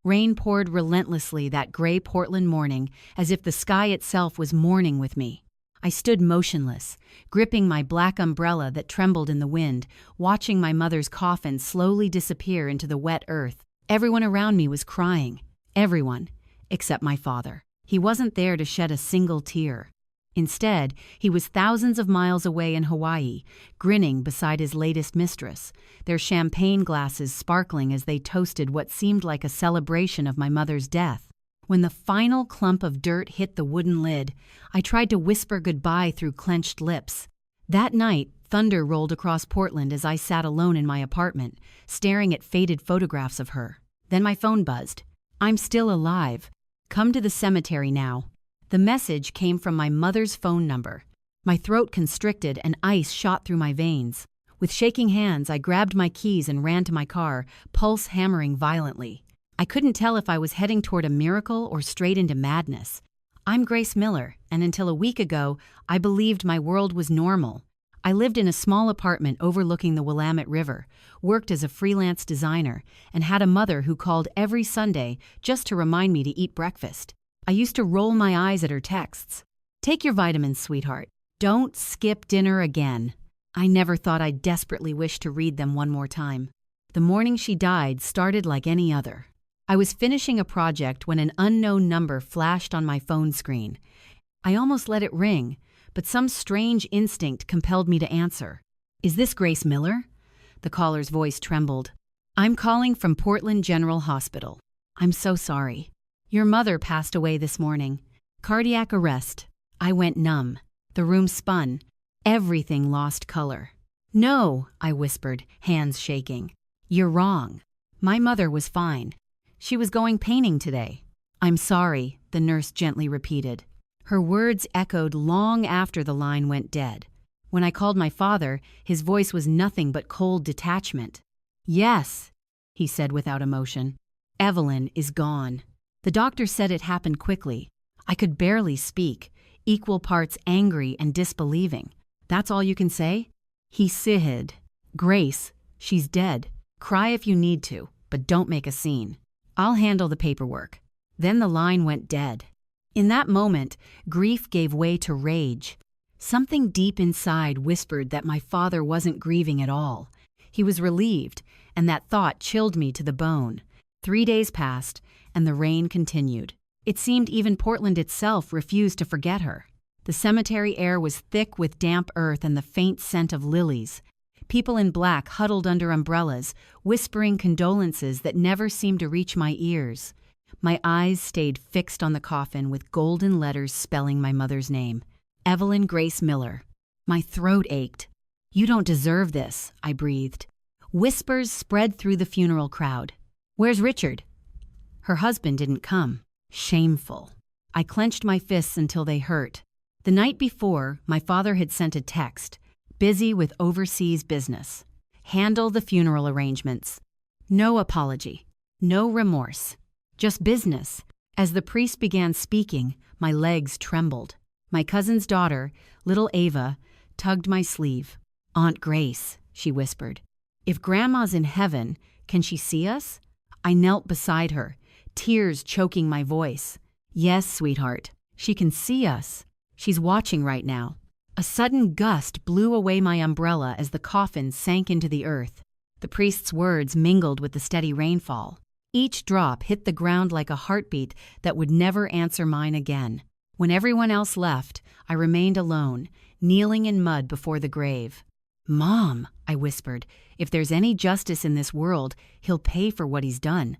Rain poured relentlessly that gray Portland morning, as if the sky itself was mourning with me. I stood motionless, gripping my black umbrella that trembled in the wind, watching my mother's coffin slowly disappear into the wet earth. Everyone around me was crying. Everyone, except my father. He wasn't there to shed a single tear. Instead, he was thousands of miles away in Hawaii, grinning beside his latest mistress, their champagne glasses sparkling as they toasted what seemed like a celebration of my mother's death. When the final clump of dirt hit the wooden lid, I tried to whisper goodbye through clenched lips. That night, thunder rolled across Portland as I sat alone in my apartment, staring at faded photographs of her. Then my phone buzzed. "I'm still alive. Come to the cemetery now." The message came from my mother's phone number. My throat constricted and ice shot through my veins. With shaking hands, I grabbed my keys and ran to my car, pulse hammering violently. I couldn't tell if I was heading toward a miracle or straight into madness. I'm Grace Miller, and until a week ago, I believed my world was normal. I lived in a small apartment overlooking the Willamette River, worked as a freelance designer, and had a mother who called every Sunday just to remind me to eat breakfast. I used to roll my eyes at her texts. "Take your vitamins, sweetheart. Don't skip dinner again." I never thought I'd desperately wish to read them one more time. The morning she died started like any other. I was finishing a project when an unknown number flashed on my phone screen. I almost let it ring, but some strange instinct compelled me to answer. "Is this Grace Miller?" The caller's voice trembled. "I'm calling from Portland General Hospital. I'm so sorry. Your mother passed away this morning. Cardiac arrest." I went numb. The room spun. Everything lost color. "No," I whispered, hands shaking. "You're wrong. My mother was fine. She was going painting today." "I'm sorry," the nurse gently repeated. Her words echoed long after the line went dead. When I called my father, his voice was nothing but cold detachment. "Yes," he said without emotion. "Evelyn is gone." The doctor said it happened quickly. I could barely speak, equal parts angry and disbelieving. "That's all you can say?" He sighed. "Grace, she's dead. Cry if you need to, but don't make a scene. I'll handle the paperwork." Then the line went dead. In that moment, grief gave way to rage. Something deep inside whispered that my father wasn't grieving at all. He was relieved, and that thought chilled me to the bone. 3 days passed, and the rain continued. It seemed even Portland itself refused to forget her. The cemetery air was thick with damp earth and the faint scent of lilies. People in black huddled under umbrellas, whispering condolences that never seemed to reach my ears. My eyes stayed fixed on the coffin with golden letters spelling my mother's name. Evelyn Grace Miller. My throat ached. "You don't deserve this," I breathed. Whispers spread through the funeral crowd. "Where's Richard?" Her husband didn't come. Shameful. I clenched my fists until they hurt. The night before, my father had sent a text, busy with overseas business. Handle the funeral arrangements. No apology. No remorse. Just business. As the priest began speaking, my legs trembled. My cousin's daughter, little Ava, tugged my sleeve. "Aunt Grace," she whispered. "If Grandma's in heaven, can she see us?" I knelt beside her, tears choking my voice. "Yes, sweetheart, she can see us. She's watching right now." A sudden gust blew away my umbrella as the coffin sank into the earth. The priest's words mingled with the steady rainfall. Each drop hit the ground like a heartbeat that would never answer mine again. When everyone else left, I remained alone, kneeling in mud before the grave. "Mom," I whispered, "if there's any justice in this world, he'll pay for what he's done."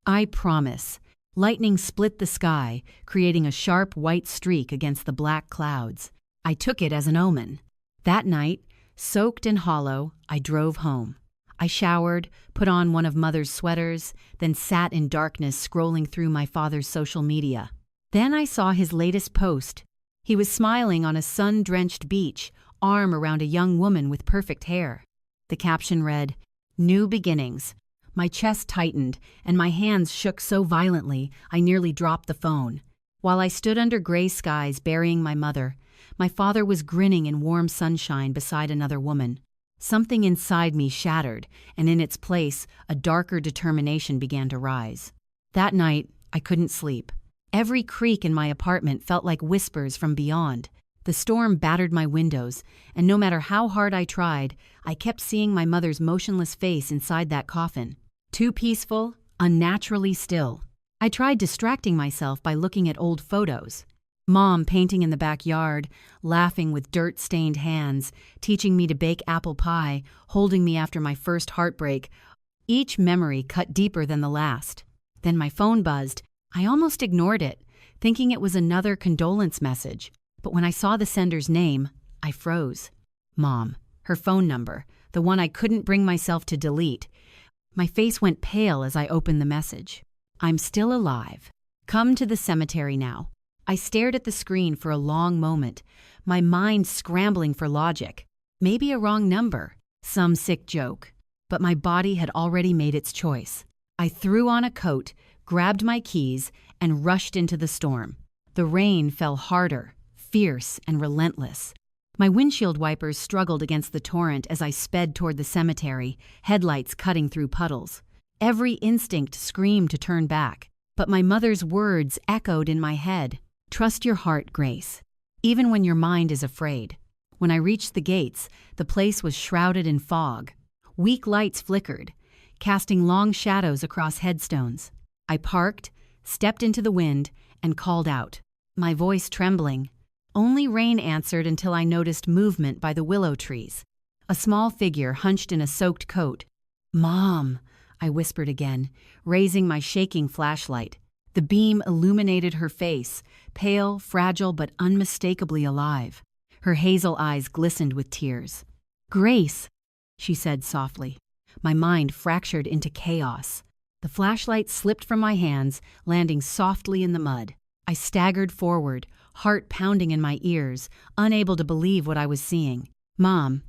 "I promise." Lightning split the sky, creating a sharp white streak against the black clouds. I took it as an omen. That night, soaked and hollow, I drove home. I showered, put on one of Mother's sweaters, then sat in darkness scrolling through my father's social media. Then I saw his latest post. He was smiling on a sun-drenched beach, arm around a young woman with perfect hair. The caption read, "New beginnings." My chest tightened, and my hands shook so violently I nearly dropped the phone. While I stood under gray skies burying my mother, my father was grinning in warm sunshine beside another woman. Something inside me shattered, and in its place, a darker determination began to rise. That night, I couldn't sleep. Every creak in my apartment felt like whispers from beyond. The storm battered my windows, and no matter how hard I tried, I kept seeing my mother's motionless face inside that coffin. Too peaceful, unnaturally still. I tried distracting myself by looking at old photos. Mom painting in the backyard, laughing with dirt-stained hands, teaching me to bake apple pie, holding me after my first heartbreak. Each memory cut deeper than the last. Then my phone buzzed. I almost ignored it, thinking it was another condolence message. But when I saw the sender's name, I froze. Mom, her phone number, the one I couldn't bring myself to delete. My face went pale as I opened the message. I'm still alive. Come to the cemetery now. I stared at the screen for a long moment, my mind scrambling for logic. Maybe a wrong number, some sick joke. But my body had already made its choice. I threw on a coat, grabbed my keys, and rushed into the storm. The rain fell harder, fierce and relentless. My windshield wipers struggled against the torrent as I sped toward the cemetery, headlights cutting through puddles. Every instinct screamed to turn back, but my mother's words echoed in my head. Trust your heart, Grace, even when your mind is afraid. When I reached the gates, the place was shrouded in fog. Weak lights flickered, casting long shadows across headstones. I parked, stepped into the wind, and called out, my voice trembling. Only rain answered until I noticed movement by the willow trees. A small figure hunched in a soaked coat. Mom, I whispered again, raising my shaking flashlight. The beam illuminated her face, pale, fragile, but unmistakably alive. Her hazel eyes glistened with tears. Grace, she said softly. My mind fractured into chaos. The flashlight slipped from my hands, landing softly in the mud. I staggered forward, heart pounding in my ears, unable to believe what I was seeing. Mom,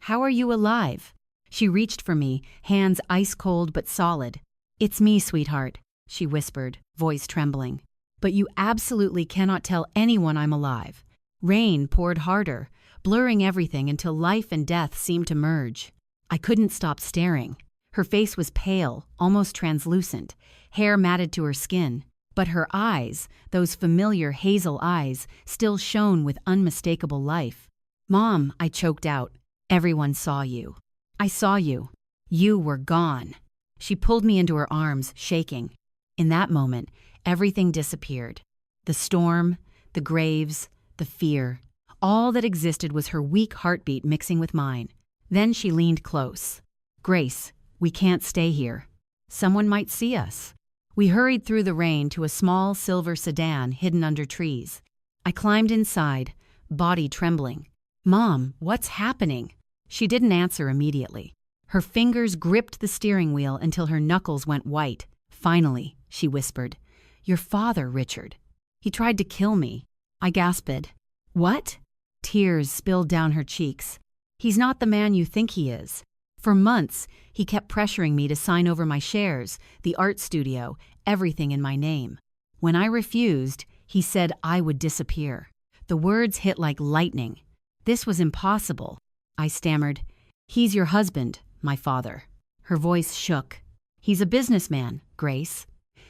how are you alive? She reached for me, hands ice-cold but solid. It's me, sweetheart, she whispered, voice trembling. But you absolutely cannot tell anyone I'm alive. Rain poured harder, blurring everything until life and death seemed to merge. I couldn't stop staring. Her face was pale, almost translucent, hair matted to her skin. But her eyes, those familiar hazel eyes, still shone with unmistakable life. Mom, I choked out. Everyone saw you. I saw you. You were gone. She pulled me into her arms, shaking. In that moment, everything disappeared. The storm, the graves, the fear. All that existed was her weak heartbeat mixing with mine. Then she leaned close. Grace, we can't stay here. Someone might see us. We hurried through the rain to a small silver sedan hidden under trees. I climbed inside, body trembling. Mom, what's happening? She didn't answer immediately. Her fingers gripped the steering wheel until her knuckles went white. Finally, she whispered, Your father, Richard. He tried to kill me. I gasped. What? Tears spilled down her cheeks. He's not the man you think he is. For months, he kept pressuring me to sign over my shares, the art studio, everything in my name. When I refused, he said I would disappear. The words hit like lightning. This was impossible. I stammered, He's your husband, my father. Her voice shook. He's a businessman, Grace.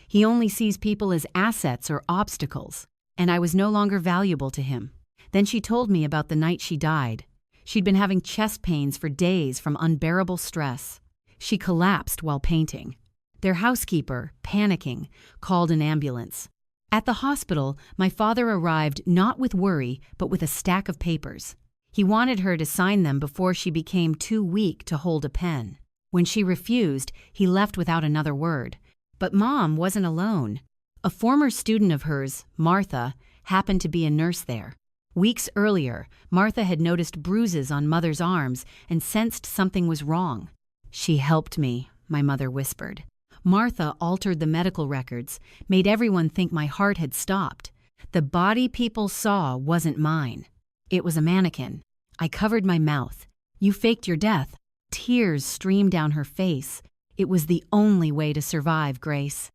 He only sees people as assets or obstacles, and I was no longer valuable to him. Then she told me about the night she died. She'd been having chest pains for days from unbearable stress. She collapsed while painting. Their housekeeper, panicking, called an ambulance. At the hospital, my father arrived not with worry, but with a stack of papers. He wanted her to sign them before she became too weak to hold a pen. When she refused, he left without another word. But Mom wasn't alone. A former student of hers, Martha, happened to be a nurse there. Weeks earlier, Martha had noticed bruises on Mother's arms and sensed something was wrong. She helped me, my mother whispered. Martha altered the medical records, made everyone think my heart had stopped. The body people saw wasn't mine. It was a mannequin. I covered my mouth. You faked your death. Tears streamed down her face. It was the only way to survive, Grace.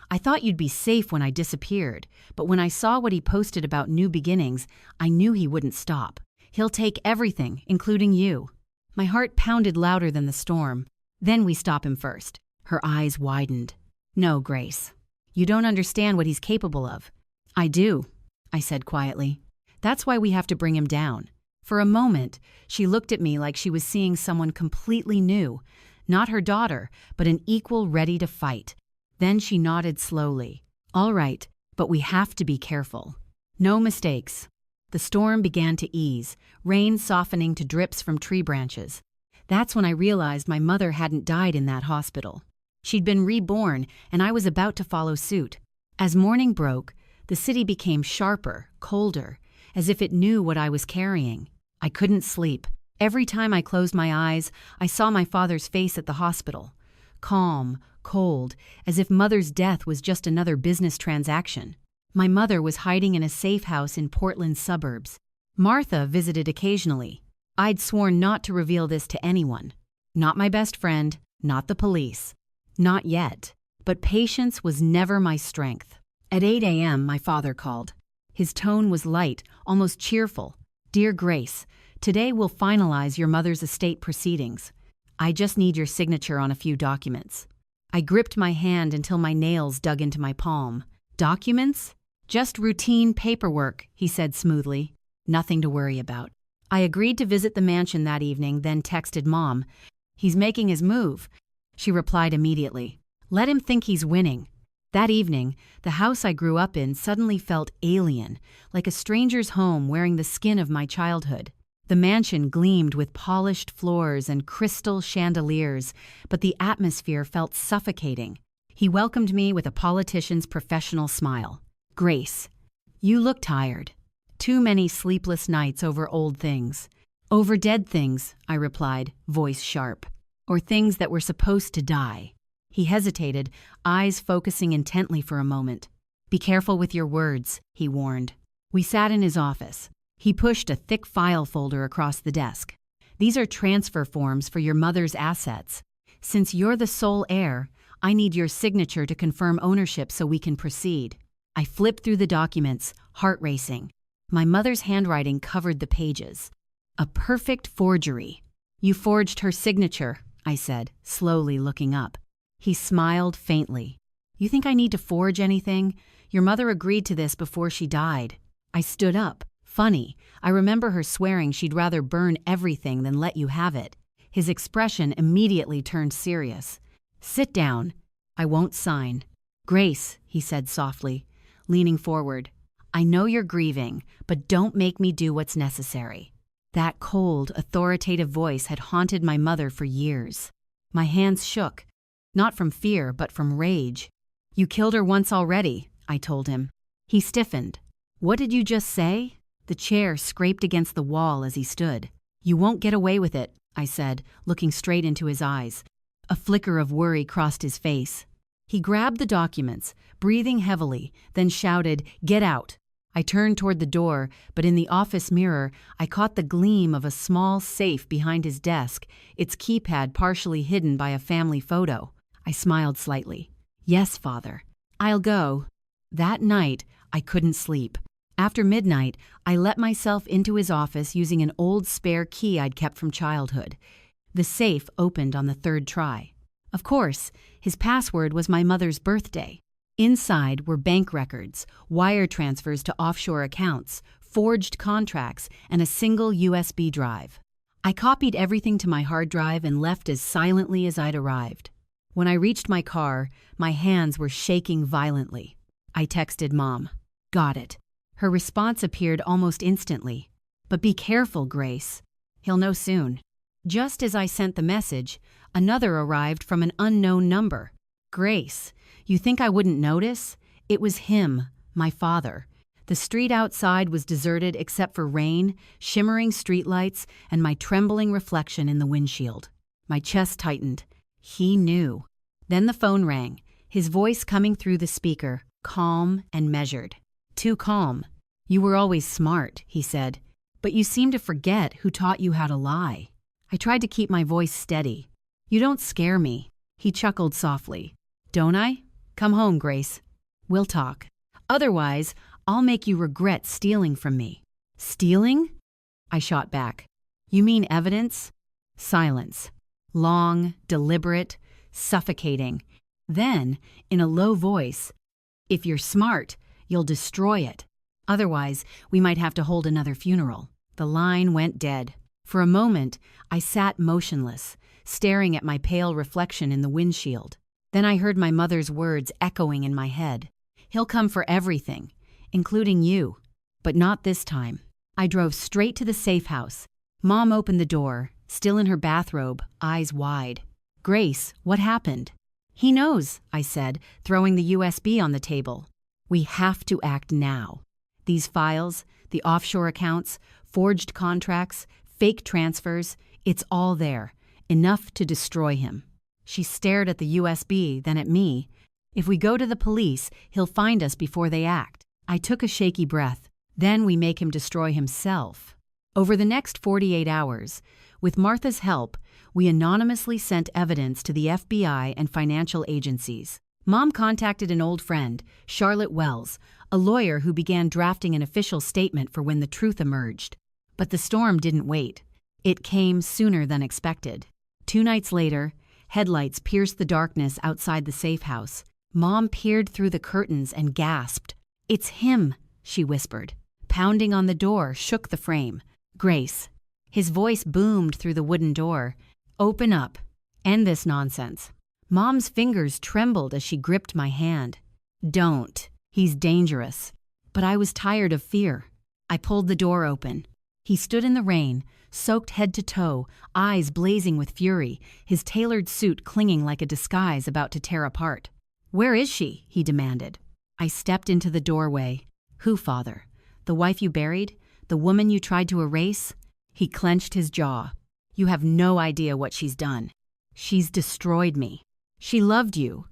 I thought you'd be safe when I disappeared, but when I saw what he posted about new beginnings, I knew he wouldn't stop. He'll take everything, including you. My heart pounded louder than the storm. Then we stop him first. Her eyes widened. No, Grace. You don't understand what he's capable of." "I do," I said quietly. "That's why we have to bring him down." For a moment, she looked at me like she was seeing someone completely new, not her daughter, but an equal ready to fight. Then she nodded slowly. "All right, but we have to be careful. No mistakes." The storm began to ease, rain softening to drips from tree branches. That's when I realized my mother hadn't died in that hospital. She'd been reborn, and I was about to follow suit. As morning broke, the city became sharper, colder, as if it knew what I was carrying. I couldn't sleep. Every time I closed my eyes, I saw my father's face at the hospital. Calm, cold, as if Mother's death was just another business transaction. My mother was hiding in a safe house in Portland's suburbs. Martha visited occasionally. I'd sworn not to reveal this to anyone. Not my best friend, not the police. Not yet. But patience was never my strength. At 8 a.m., my father called. His tone was light, almost cheerful. "Dear Grace, today we'll finalize your mother's estate proceedings. I just need your signature on a few documents." I gripped my hand until my nails dug into my palm. "Documents?" "Just routine paperwork," he said smoothly. "Nothing to worry about." I agreed to visit the mansion that evening, then texted Mom. "He's making his move." She replied immediately. "Let him think he's winning." That evening, the house I grew up in suddenly felt alien, like a stranger's home wearing the skin of my childhood. The mansion gleamed with polished floors and crystal chandeliers, but the atmosphere felt suffocating. He welcomed me with a politician's professional smile. "Grace, you look tired. Too many sleepless nights over old things." "Over dead things," I replied, voice sharp. "Or things that were supposed to die." He hesitated, eyes focusing intently for a moment. "Be careful with your words," he warned. We sat in his office. He pushed a thick file folder across the desk. "These are transfer forms for your mother's assets. Since you're the sole heir, I need your signature to confirm ownership so we can proceed." I flipped through the documents, heart racing. My mother's handwriting covered the pages. A perfect forgery. "You forged her signature," I said, slowly looking up. He smiled faintly. "You think I need to forge anything? Your mother agreed to this before she died." I stood up. "Funny, I remember her swearing she'd rather burn everything than let you have it." His expression immediately turned serious. "Sit down. I won't sign." "Grace," he said softly, leaning forward, "I know you're grieving, but don't make me do what's necessary." That cold, authoritative voice had haunted my mother for years. My hands shook. Not from fear, but from rage. "You killed her once already," I told him. He stiffened. "What did you just say?" The chair scraped against the wall as he stood. "You won't get away with it," I said, looking straight into his eyes. A flicker of worry crossed his face. He grabbed the documents, breathing heavily, then shouted, "Get out." I turned toward the door, but in the office mirror, I caught the gleam of a small safe behind his desk, its keypad partially hidden by a family photo. I smiled slightly. "Yes, Father. I'll go." That night, I couldn't sleep. After midnight, I let myself into his office using an old spare key I'd kept from childhood. The safe opened on the third try. Of course, his password was my mother's birthday. Inside were bank records, wire transfers to offshore accounts, forged contracts, and a single USB drive. I copied everything to my hard drive and left as silently as I'd arrived. When I reached my car, my hands were shaking violently. I texted Mom. "Got it." Her response appeared almost instantly. "But be careful, Grace. He'll know soon." Just as I sent the message, another arrived from an unknown number. "Grace, you think I wouldn't notice? It was him, my father. The street outside was deserted except for rain, shimmering streetlights, and my trembling reflection in the windshield." My chest tightened. He knew. Then the phone rang, his voice coming through the speaker, calm and measured. "Too calm. You were always smart," he said, "but you seem to forget who taught you how to lie." I tried to keep my voice steady. "You don't scare me." He chuckled softly. "Don't I? Come home, Grace. We'll talk. Otherwise, I'll make you regret stealing from me." "Stealing?" I shot back. "You mean evidence?" Silence. Long, deliberate, suffocating. Then, in a low voice, If you're smart, you'll destroy it. Otherwise, we might have to hold another funeral." The line went dead. For a moment, I sat motionless, staring at my pale reflection in the windshield. Then I heard my mother's words echoing in my head. "He'll come for everything, including you. But not this time." I drove straight to the safe house. Mom opened the door, still in her bathrobe, eyes wide. "Grace, what happened?" "He knows," I said, throwing the USB on the table. "We have to act now. These files, the offshore accounts, forged contracts, fake transfers, it's all there, enough to destroy him." She stared at the USB, then at me. "If we go to the police, he'll find us before they act." I took a shaky breath. "Then we make him destroy himself." Over the next 48 hours, with Martha's help, we anonymously sent evidence to the FBI and financial agencies. Mom contacted an old friend, Charlotte Wells, a lawyer who began drafting an official statement for when the truth emerged. But the storm didn't wait. It came sooner than expected. 2 nights later, headlights pierced the darkness outside the safe house. Mom peered through the curtains and gasped. "It's him," she whispered. Pounding on the door shook the frame. "Grace." His voice boomed through the wooden door. "Open up. End this nonsense." Mom's fingers trembled as she gripped my hand. "Don't. He's dangerous." But I was tired of fear. I pulled the door open. He stood in the rain, soaked head to toe, eyes blazing with fury, his tailored suit clinging like a disguise about to tear apart. "Where is she?" he demanded. I stepped into the doorway. "Who, Father? The wife you buried? The woman you tried to erase?" He clenched his jaw. "You have no idea what she's done. She's destroyed me." "She loved you,"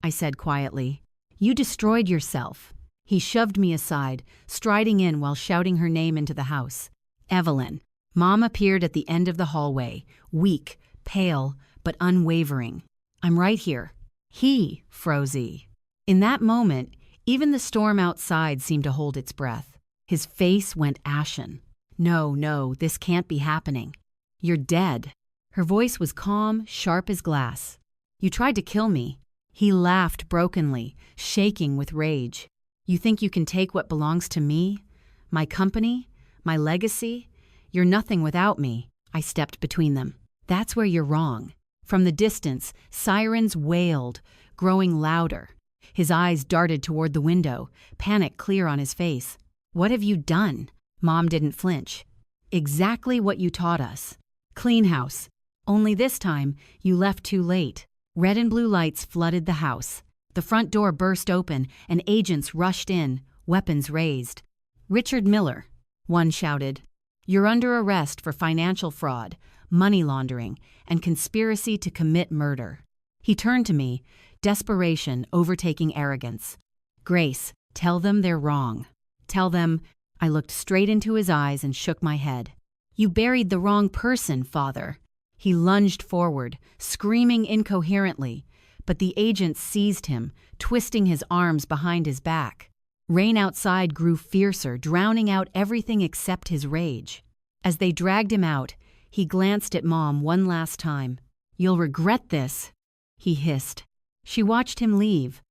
I said quietly. "You destroyed yourself." He shoved me aside, striding in while shouting her name into the house. "Evelyn." Mom appeared at the end of the hallway, weak, pale, but unwavering. "I'm right here." He froze. In that moment, even the storm outside seemed to hold its breath. His face went ashen. No, this can't be happening. "You're dead." Her voice was calm, sharp as glass. "You tried to kill me." He laughed brokenly, shaking with rage. "You think you can take what belongs to me? My company? My legacy? You're nothing without me." I stepped between them. "That's where you're wrong." From the distance, sirens wailed, growing louder. His eyes darted toward the window, panic clear on his face. "What have you done?" Mom didn't flinch. "Exactly what you taught us. Clean house. Only this time, you left too late." Red and blue lights flooded the house. The front door burst open, and agents rushed in, weapons raised. "Richard Miller," one shouted. "You're under arrest for financial fraud, money laundering, and conspiracy to commit murder." He turned to me, desperation overtaking arrogance. "Grace, tell them they're wrong. Tell them—" I looked straight into his eyes and shook my head. "You buried the wrong person, Father." He lunged forward, screaming incoherently, but the agents seized him, twisting his arms behind his back. Rain outside grew fiercer, drowning out everything except his rage. As they dragged him out, he glanced at Mom one last time. "You'll regret this," he hissed. She watched him leave,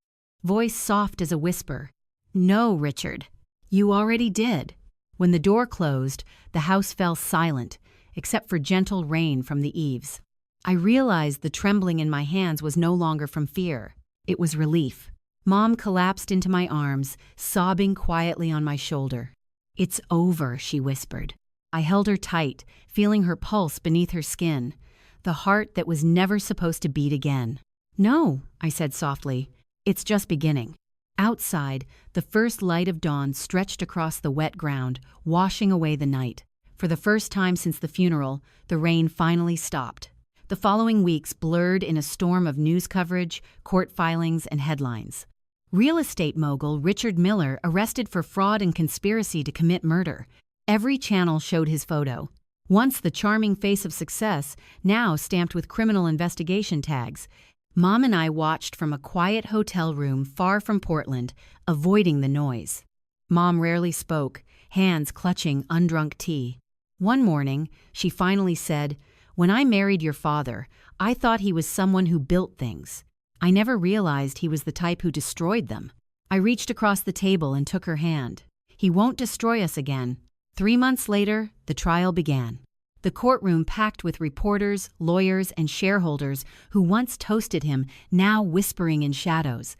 voice soft as a whisper. "No, Richard. You already did." When the door closed, the house fell silent, except for gentle rain from the eaves. I realized the trembling in my hands was no longer from fear. It was relief. Mom collapsed into my arms, sobbing quietly on my shoulder. "It's over," she whispered. I held her tight, feeling her pulse beneath her skin, the heart that was never supposed to beat again. "No," I said softly. "It's just beginning." Outside, the first light of dawn stretched across the wet ground, washing away the night. For the first time since the funeral, the rain finally stopped. The following weeks blurred in a storm of news coverage, court filings, and headlines. Real estate mogul Richard Miller arrested for fraud and conspiracy to commit murder. Every channel showed his photo. Once the charming face of success, now stamped with criminal investigation tags. Mom and I watched from a quiet hotel room far from Portland, avoiding the noise. Mom rarely spoke, hands clutching undrunk tea. One morning, she finally said, "When I married your father, I thought he was someone who built things. I never realized he was the type who destroyed them." I reached across the table and took her hand. "He won't destroy us again." 3 months later, the trial began. The courtroom packed with reporters, lawyers, and shareholders who once toasted him, now whispering in shadows.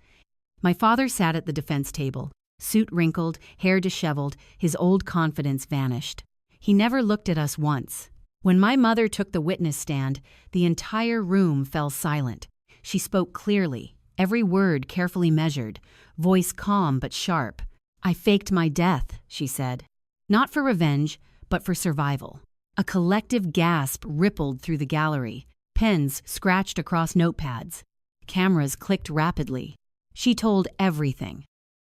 My father sat at the defense table, suit wrinkled, hair disheveled, his old confidence vanished. He never looked at us once. When my mother took the witness stand, the entire room fell silent. She spoke clearly, every word carefully measured, voice calm but sharp. "I faked my death," she said. "Not for revenge, but for survival." A collective gasp rippled through the gallery. Pens scratched across notepads. Cameras clicked rapidly. She told everything.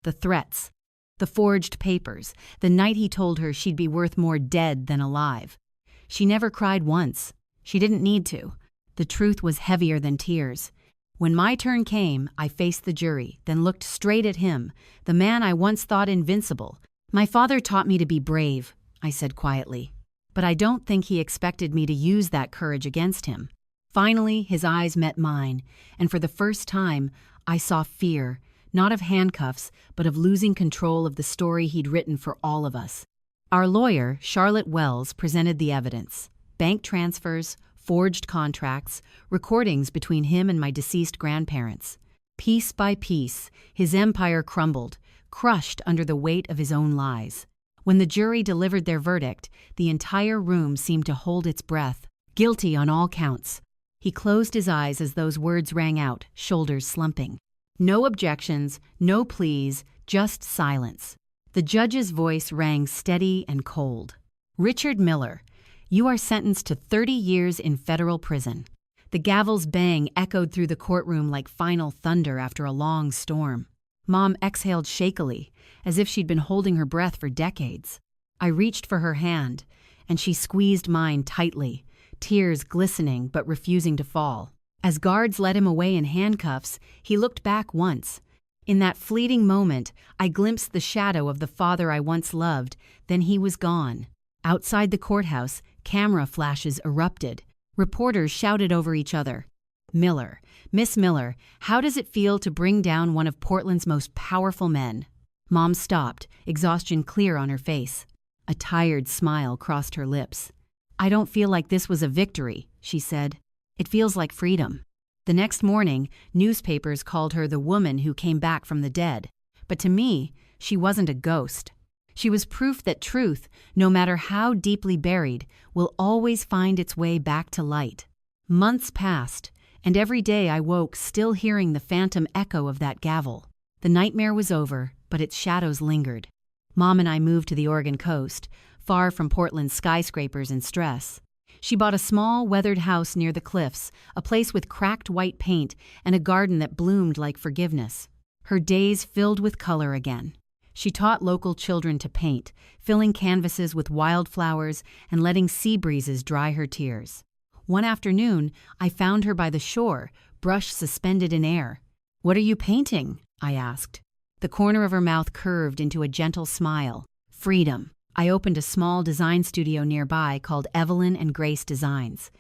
The threats, the forged papers, the night he told her she'd be worth more dead than alive. She never cried once. She didn't need to. The truth was heavier than tears. When my turn came, I faced the jury, then looked straight at him, the man I once thought invincible. "My father taught me to be brave," I said quietly. But I don't think he expected me to use that courage against him. Finally, his eyes met mine, and for the first time, I saw fear, not of handcuffs, but of losing control of the story he'd written for all of us. Our lawyer, Charlotte Wells, presented the evidence: bank transfers, forged contracts, recordings between him and my deceased grandparents. Piece by piece, his empire crumbled, crushed under the weight of his own lies. When the jury delivered their verdict, the entire room seemed to hold its breath, guilty on all counts. He closed his eyes as those words rang out, shoulders slumping. No objections, no pleas, just silence. The judge's voice rang steady and cold. "Richard Miller, you are sentenced to 30 years in federal prison." The gavel's bang echoed through the courtroom like final thunder after a long storm. Mom exhaled shakily, as if she'd been holding her breath for decades. I reached for her hand, and she squeezed mine tightly, tears glistening but refusing to fall. As guards led him away in handcuffs, he looked back once. In that fleeting moment, I glimpsed the shadow of the father I once loved, then he was gone. Outside the courthouse, camera flashes erupted. Reporters shouted over each other. "Miller, Miss Miller, how does it feel to bring down one of Portland's most powerful men?" Mom stopped, exhaustion clear on her face. A tired smile crossed her lips. "I don't feel like this was a victory," she said. "It feels like freedom." The next morning, newspapers called her the woman who came back from the dead. But to me, she wasn't a ghost. She was proof that truth, no matter how deeply buried, will always find its way back to light. Months passed, and every day I woke still hearing the phantom echo of that gavel. The nightmare was over, but its shadows lingered. Mom and I moved to the Oregon coast, far from Portland's skyscrapers and stress. She bought a small, weathered house near the cliffs, a place with cracked white paint and a garden that bloomed like forgiveness. Her days filled with color again. She taught local children to paint, filling canvases with wildflowers and letting sea breezes dry her tears. One afternoon, I found her by the shore, brush suspended in air. "What are you painting?" I asked. The corner of her mouth curved into a gentle smile. "Freedom." I opened a small design studio nearby called Evelyn and Grace Designs.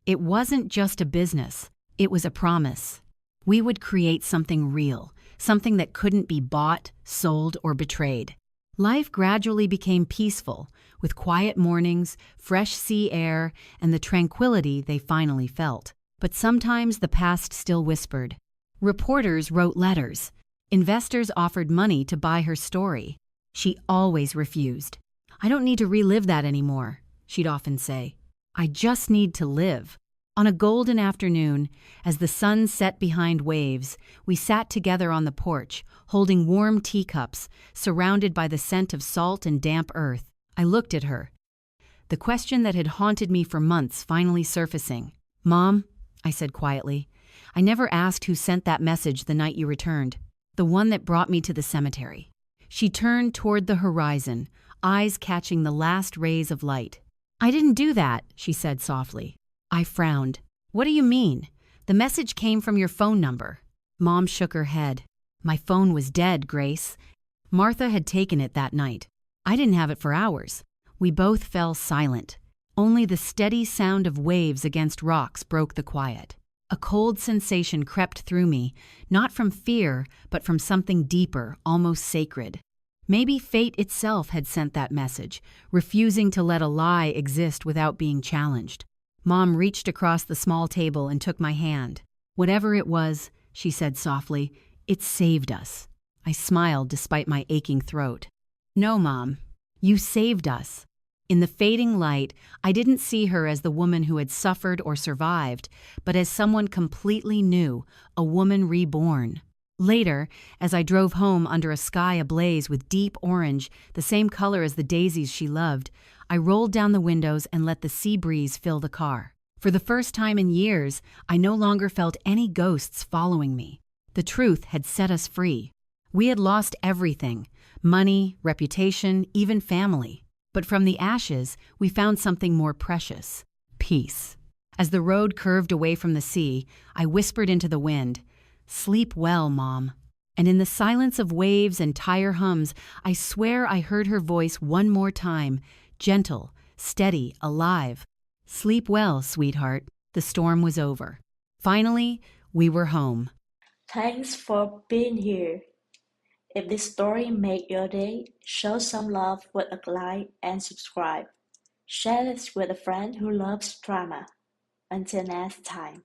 It wasn't just a business, it was a promise. We would create something real, something that couldn't be bought, sold, or betrayed. Life gradually became peaceful, with quiet mornings, fresh sea air, and the tranquility they finally felt. But sometimes the past still whispered. Reporters wrote letters. Investors offered money to buy her story. She always refused. "I don't need to relive that anymore," she'd often say. "I just need to live." On a golden afternoon, as the sun set behind waves, we sat together on the porch, holding warm teacups, surrounded by the scent of salt and damp earth. I looked at her. The question that had haunted me for months finally surfacing. "Mom," I said quietly, "I never asked who sent that message the night you returned. The one that brought me to the cemetery." She turned toward the horizon, eyes catching the last rays of light. "I didn't do that," she said softly. I frowned. "What do you mean? The message came from your phone number." Mom shook her head. "My phone was dead, Grace. Martha had taken it that night. I didn't have it for hours." We both fell silent. Only the steady sound of waves against rocks broke the quiet. A cold sensation crept through me, not from fear, but from something deeper, almost sacred. Maybe fate itself had sent that message, refusing to let a lie exist without being challenged. Mom reached across the small table and took my hand. "Whatever it was," she said softly, "it saved us." I smiled despite my aching throat. "No, Mom, you saved us." In the fading light, I didn't see her as the woman who had suffered or survived, but as someone completely new, a woman reborn. Later, as I drove home under a sky ablaze with deep orange, the same color as the daisies she loved, I rolled down the windows and let the sea breeze fill the car. For the first time in years, I no longer felt any ghosts following me. The truth had set us free. We had lost everything: money, reputation, even family. But from the ashes, we found something more precious: peace. As the road curved away from the sea, I whispered into the wind, "Sleep well, Mom." And in the silence of waves and tire hums, I swear I heard her voice one more time, gentle, steady, alive. "Sleep well, sweetheart." The storm was over. Finally, we were home. Thanks for being here. If this story made your day, show some love with a like and subscribe. Share this with a friend who loves drama. Until next time.